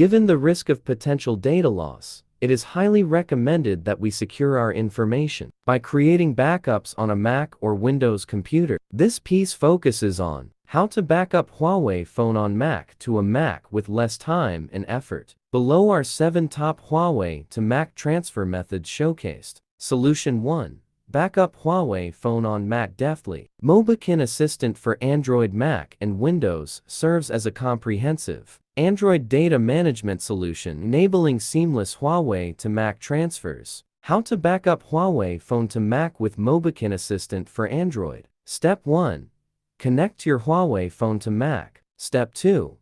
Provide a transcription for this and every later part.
Given the risk of potential data loss, it is highly recommended that we secure our information by creating backups on a Mac or Windows computer. This piece focuses on how to back up Huawei phone on Mac to a Mac with less time and effort. Below are 7 top Huawei to Mac transfer methods showcased. Solution 1. Backup Huawei phone on Mac Deftly. Mobikin Assistant for Android, Mac, and Windows serves as a comprehensive Android data management solution enabling seamless Huawei to Mac transfers. How to back up Huawei phone to Mac with Mobikin Assistant for Android. Step 1. Connect your Huawei phone to Mac. Step 2.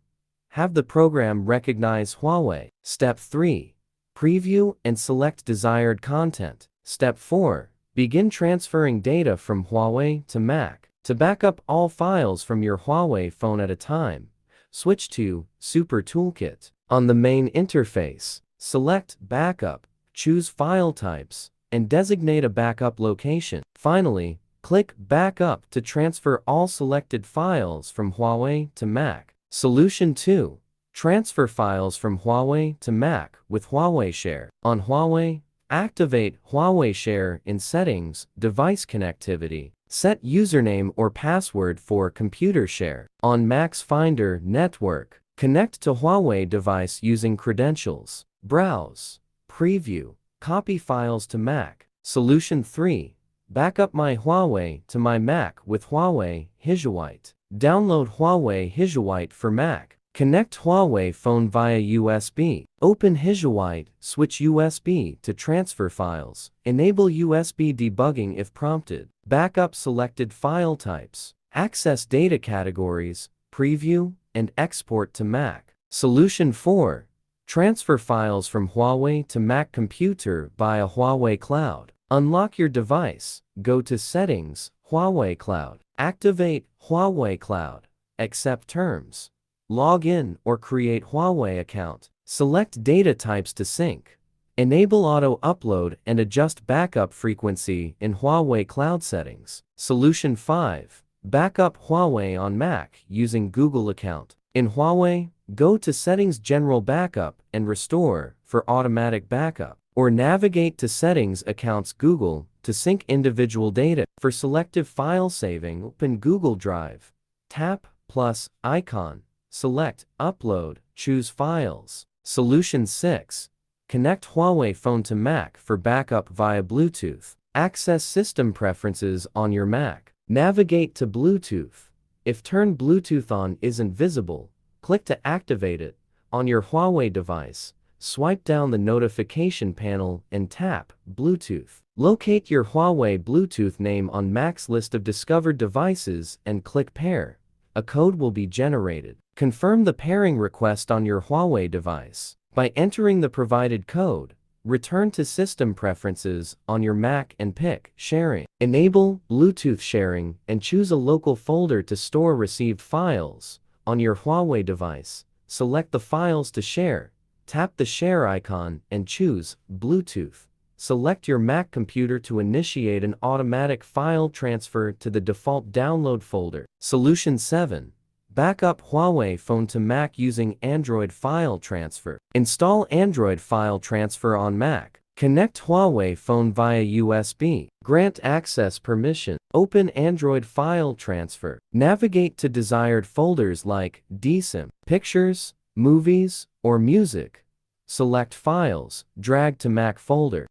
Have the program recognize Huawei. Step 3. Preview and select desired content. Step 4. Begin transferring data from Huawei to Mac. To back up all files from your Huawei phone at a time, switch to Super Toolkit. On the main interface, select Backup, choose File Types, and designate a backup location. Finally, click Backup to transfer all selected files from Huawei to Mac. Solution 2. Transfer files from Huawei to Mac with Huawei Share. On Huawei, activate Huawei Share in Settings, Device Connectivity. Set username or password for Computer Share. On Mac's Finder Network, connect to Huawei device using credentials. Browse, preview, copy files to Mac. Solution 3. Backup my Huawei to my Mac with Huawei Hisuite. Download Huawei Hisuite for Mac. Connect Huawei phone via USB. Open Hisuite, switch USB to transfer files. Enable USB debugging if prompted. Backup selected file types. Access data categories, preview, and export to Mac. Solution 4. Transfer files from Huawei to Mac computer via Huawei Cloud. Unlock your device. Go to Settings, Huawei Cloud. Activate Huawei Cloud. Accept terms. Log in or create Huawei account. Select data types to sync. Enable auto upload and adjust backup frequency in Huawei Cloud settings. Solution 5. Backup Huawei on Mac using Google account. In Huawei, go to Settings General Backup and Restore for automatic backup, or navigate to Settings Accounts Google to sync individual data. For selective file saving, open Google Drive. Tap plus icon. Select Upload, choose Files. Solution 6. Connect Huawei phone to Mac for backup via Bluetooth. Access system preferences on your Mac. Navigate to Bluetooth. If Turn Bluetooth On isn't visible, click to activate it. On your Huawei device, swipe down the notification panel and tap Bluetooth. Locate your Huawei Bluetooth name on Mac's list of discovered devices and click Pair. A code will be generated. Confirm the pairing request on your Huawei device. By entering the provided code, return to System Preferences on your Mac and pick Sharing. Enable Bluetooth sharing and choose a local folder to store received files. On your Huawei device, select the files to share. Tap the share icon and choose Bluetooth. Select your Mac computer to initiate an automatic file transfer to the default download folder. Solution 7. Backup Huawei phone to Mac using Android File Transfer. Install Android File Transfer on Mac. Connect Huawei phone via USB. Grant access permission. Open Android File Transfer. Navigate to desired folders like DSIM, Pictures, Movies, or Music. Select Files, drag to Mac folder.